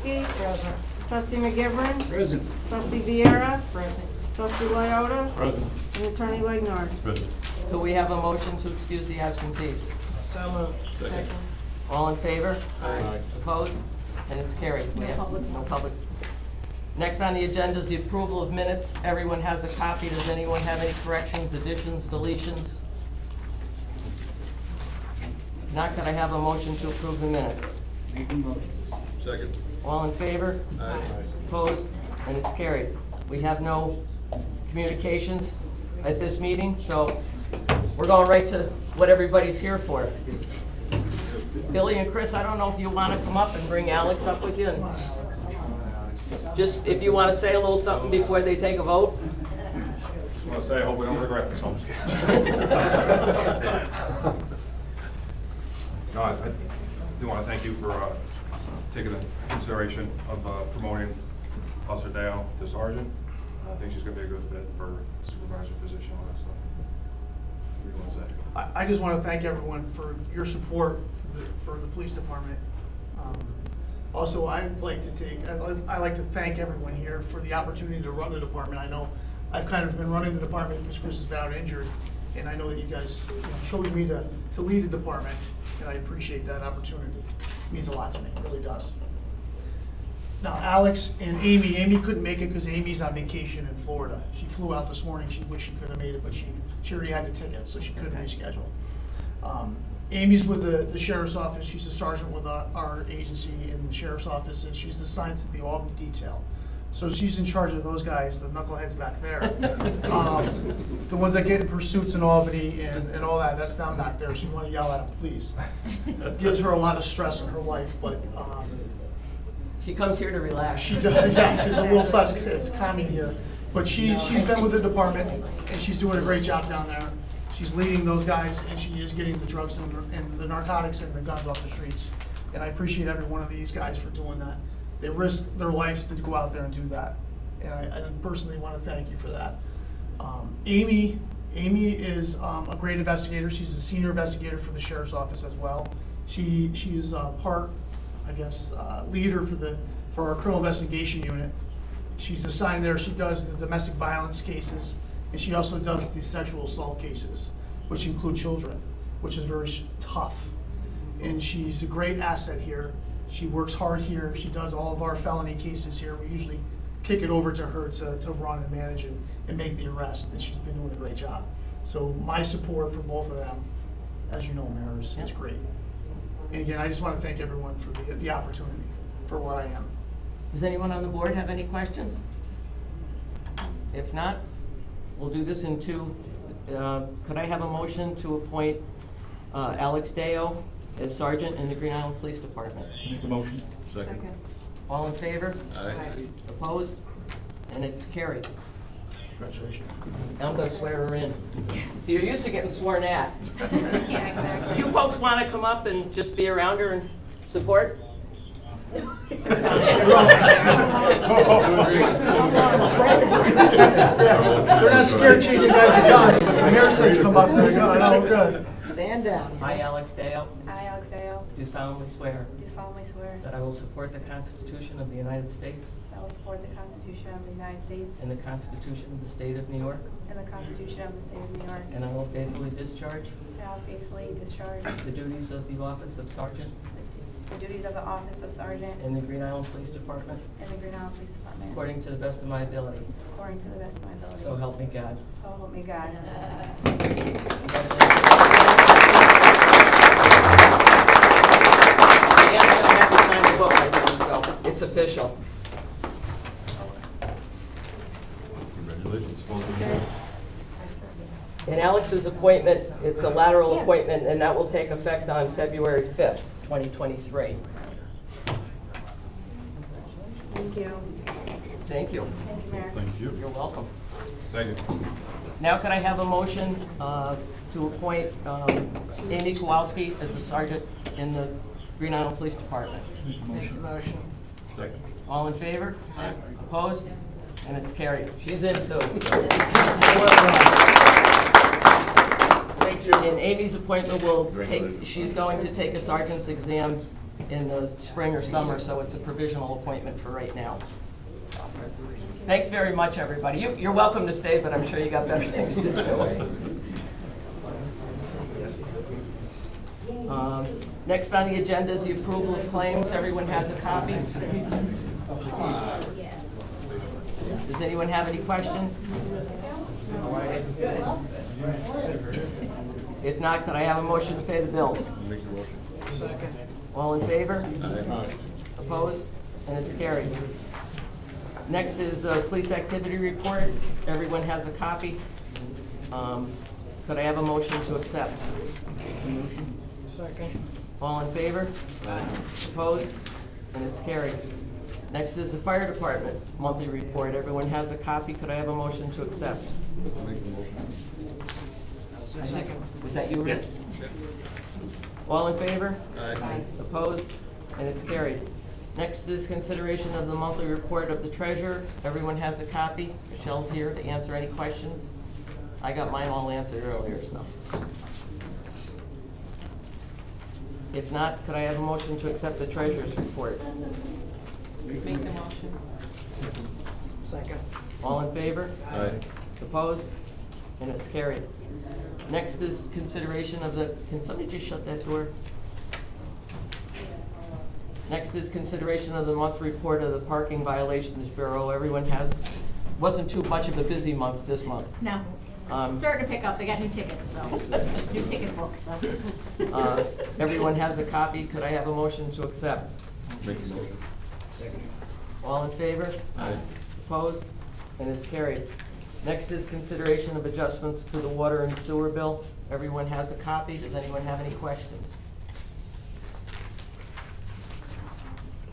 Kavitsky. Present. Trustee McGivern. Present. Trustee Viera. Present. Trustee Lyota. Present. And Attorney Legnard. Present. Do we have a motion to excuse the absentees? So moved. Second. All in favor? Aye. Opposed? And it's carried. We No have public. No public. Next on the agenda is the approval of minutes. Everyone has a copy. Does anyone have any corrections, additions, deletions? If not, could I have a motion to approve the minutes? Make a motion. Second. All in favor? Aye. Opposed? And it's carried. We have no communications at this meeting, so we're going right to what everybody's here for. Billy and Chris, I don't know if you want to come up and bring Alex up with you. And just if you want to say a little something before they take a vote. Just want to say, I hope we don't regret this. I'm just kidding. No, I do want to thank you for taking the consideration of promoting Officer Dale to sergeant. I think she's going to be a good fit for the supervisor position. So, what do you want to say? I just want to thank everyone for your support for the police department. Also, I'd like to thank everyone here for the opportunity to run the department. I know I've kind of been running the department because Chris is out injured, and I know that you guys chose me to lead the department, and I appreciate that opportunity. It means a lot to me, it really does. Now, Alex and Amy couldn't make it because Amy's on vacation in Florida. She flew out this morning. She wished she could have made it, but she already had the ticket, so she couldn't reschedule. Amy's with the sheriff's office. She's a sergeant with our agency in the sheriff's office, and she's assigned to the Albany detail. So she's in charge of those guys, the knuckleheads back there. The ones that get in pursuits in Albany and all that, that's down back there. She want to yell at them, please. Gives her a lot of stress in her life, but She comes here to relax. she does, yes, it's a little less, it's calming here. But she's been with the department, and she's doing a great job down there. She's leading those guys, and she is getting the drugs and the narcotics and the guns off the streets. And I appreciate every one of these guys for doing that. They risk their lives to go out there and do that. And I personally want to thank you for that. Amy is a great investigator. She's a senior investigator for the sheriff's office as well. She's part, I guess, leader for our criminal investigation unit. She's assigned there. She does the domestic violence cases, and she also does the sexual assault cases, which include children, which is very tough. And she's a great asset here. She works hard here. She does all of our felony cases here. We usually kick it over to her to run and manage and make the arrest, and she's been doing a great job. So my support for both of them, as you know, Mayor, is great. And again, I just want to thank everyone for the opportunity for where I am. Does anyone on the board have any questions? If not, we'll do this in two. Could I have a motion to appoint Alex Deo as sergeant in the Green Island Police Department? Make the motion. Second. All in favor? Aye. Opposed? And it's carried. Congratulations. I'm gonna swear her in. So you're used to getting sworn at. Yeah, exactly. You folks wanna come up and just be around her and support? They're not scared chasing guys with guns. The mayor says come up there. No, good. Stand down. I, Alex Deo, I, Alex Dale, do solemnly swear do solemnly swear that I will support the Constitution of the United States that I will support the Constitution of the United States and the Constitution of the State of New York, and the Constitution of the State of New York, and I will faithfully discharge and I will faithfully discharge the duties of the office of sergeant the duties of the office of sergeant in the Green Island Police Department in the Green Island Police Department according to the best of my ability. according to the best of my ability. So help me God. So help me God. It's official. Congratulations. And Alex's appointment, it's a lateral appointment, and that will take effect on February 5th, 2023. Thank you. Thank you. Thank you, Mayor. Thank you. You're welcome. Thank you. Now could I have a motion to appoint Amy Kowalski as the sergeant in the Green Island Police Department? Make the motion. Second. All in favor? Opposed? And it's carried. She's in too. Thank you. And Amy's appointment will take, she's going to take a sergeant's exam in the spring or summer, so it's a provisional appointment for right now. Thanks very much, everybody. You're welcome to stay, but I'm sure you got better things to do. Next on the agenda is the approval of claims. Everyone has a copy. Does anyone have any questions? If not, could I have a motion to pay the bills? Make the motion. Second. All in favor? Aye. Opposed? And it's carried. Next is police activity report. Everyone has a copy. Could I have a motion to accept? Second. All in favor? Opposed? And it's carried. Next is the fire department monthly report. Everyone has a copy. Could I have a motion to accept? Make the motion. Second. Was that you, Rick? All in favor? Aye. Opposed? And it's carried. Next is consideration of the monthly report of the treasurer. Everyone has a copy. Michelle's here to answer any questions. I got mine all answered earlier, so. If not, could I have a motion to accept the treasurer's report? Make the motion. Second. All in favor? Aye. Opposed? And it's carried. Next is consideration of the, can somebody just shut that door? Next is consideration of the monthly report of the Parking Violations Bureau. Everyone has, wasn't too much of a busy month this month. No, starting to pick up, they got new tickets, so, new ticket books, so. Everyone has a copy. Could I have a motion to accept? Make the motion. All in favor? Aye. Opposed? And it's carried. Next is consideration of adjustments to the water and sewer bill. Everyone has a copy. Does anyone have any questions?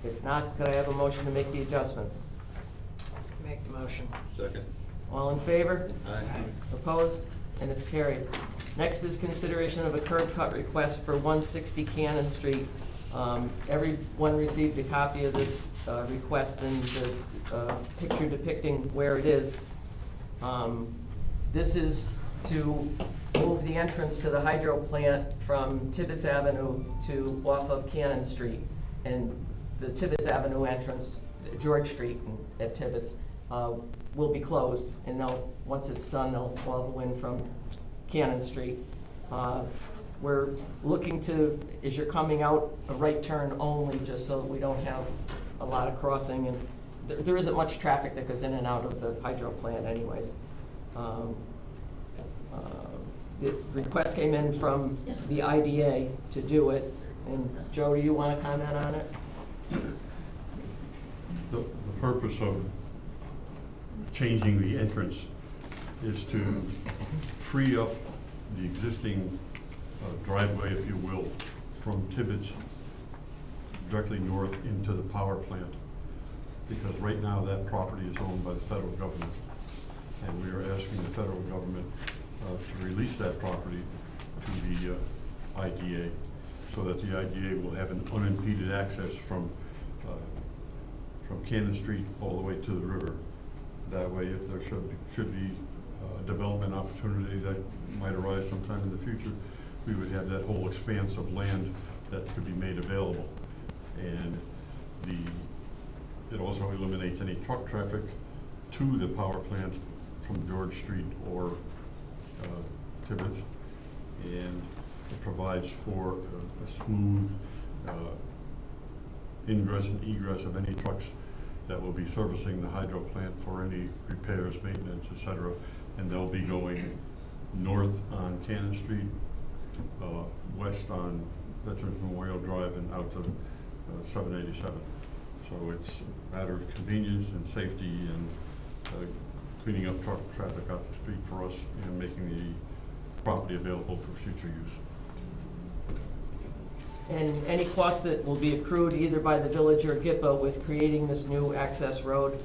If not, could I have a motion to make the adjustments? Make the motion. Second. All in favor? Aye. Opposed? And it's carried. Next is consideration of a curb cut request for 160 Cannon Street. Everyone received a copy of this request and the picture depicting where it is. This is to move the entrance to the hydro plant from Tibbetts Avenue to off of Cannon Street. And the Tibbetts Avenue entrance, George Street at Tibbetts, will be closed. And they'll, once it's done, they'll go in from Cannon Street. We're looking to, as you're coming out, a right turn only, just so that we don't have a lot of crossing. And there isn't much traffic that goes in and out of the hydro plant anyways. The request came in from the IDA to do it. And Joe, do you want to comment on it? The purpose of changing the entrance is to free up the existing driveway, if you will, from Tibbetts directly north into the power plant. Because right now that property is owned by the federal government. And we are asking the federal government to release that property to the IDA, so that the IDA will have an unimpeded access from Cannon Street all the way to the river. That way, if there should be a development opportunity that might arise sometime in the future, we would have that whole expanse of land that could be made available. And it also eliminates any truck traffic to the power plant from George Street or Tibbetts, and it provides for a smooth ingress and egress of any trucks that will be servicing the hydro plant for any repairs, maintenance, etc. And they'll be going north on Cannon Street, west on Veterans Memorial Drive, and out to 787. So it's a matter of convenience and safety and cleaning up truck traffic out the street for us and making the property available for future use. And any costs that will be accrued either by the village or GIPA with creating this new access road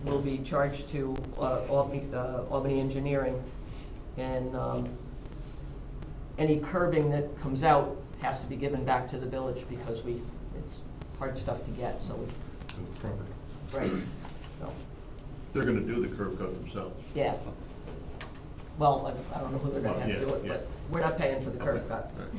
will be charged to Albany Engineering. And any curbing that comes out has to be given back to the village because it's hard stuff to get, so The property. right. So, They're gonna do the curb cut themselves. yeah. Well, I don't know who they're gonna have to do it, Yeah. but we're not paying for the curb cut. Right.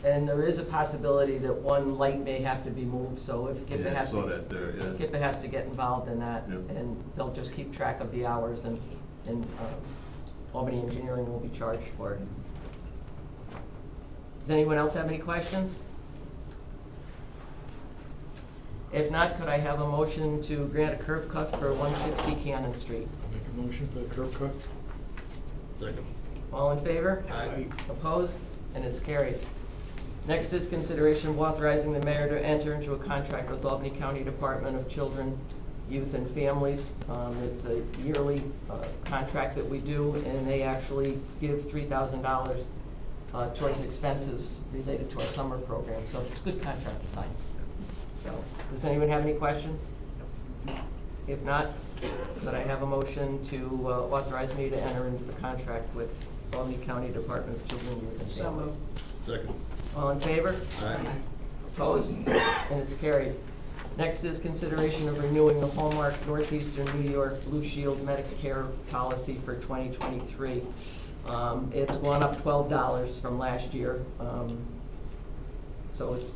And there is a possibility that one light may have to be moved, so if Kippa Yeah, I has saw to, that there, yeah. Kippa has to get involved in that, Yep. and they'll just keep track of the hours, and Albany Engineering will be charged for it. Does anyone else have any questions? If not, could I have a motion to grant a curb cut for 160 Cannon Street? Make a motion for the curb cut. Second. All in favor? Aye. Opposed? And it's carried. Next is consideration of authorizing the mayor to enter into a contract with Albany County Department of Children, Youth, and Families. It's a yearly contract that we do, and they actually give $3,000 towards expenses related to our summer program. So it's a good contract to sign. So, does anyone have any questions? If not, could I have a motion to authorize me to enter into the contract with Albany County Department of Children, Youth, and So Families? moved. Second. All in favor? Aye. Opposed? And it's carried. Next is consideration of renewing the Hallmark Northeastern New York Blue Shield Medicare policy for 2023. It's gone up $12 from last year. So it's,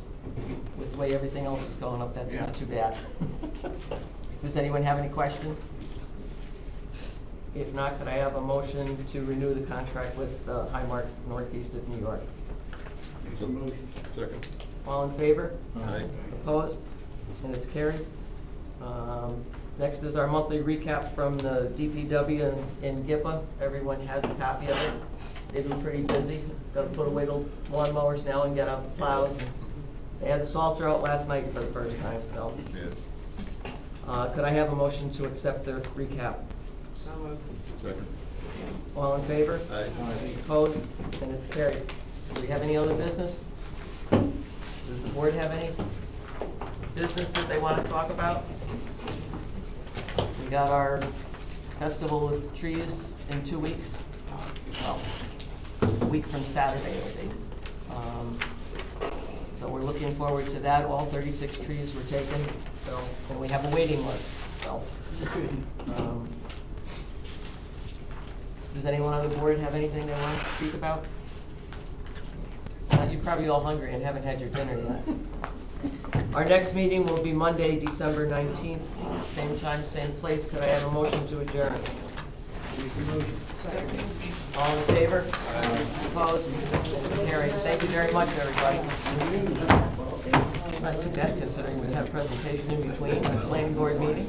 with the way everything else is going up, that's not too bad. Does anyone have any questions? If not, could I have a motion to renew the contract with Highmark Northeast of New York? Make a motion. Second. All in favor? Aye. Opposed? And it's carried. Next is our monthly recap from the DPW in GIPA. Everyone has a copy of it. They've been pretty busy. Got to put away the lawnmowers now and get out the plows. They had the salter out last night for the first time, so. Yeah. Could I have a motion to accept the recap? So moved. Second. All in favor? Aye. Opposed? And it's carried. Do we have any other business? Does the board have any business that they want to talk about? We got our Festival of Trees in 2 weeks. Well, a week from Saturday, it'll be. So we're looking forward to that. All 36 trees were taken, so, and we have a waiting list, so. Does anyone on the board have anything they want to speak about? You're probably all hungry and haven't had your dinner yet. Our next meeting will be Monday, December 19th, same time, same place. Could I have a motion to adjourn? Second. All in favor? Opposed? Carried. Thank you very much, everybody. Not too bad considering we had a presentation in between the planning board meeting.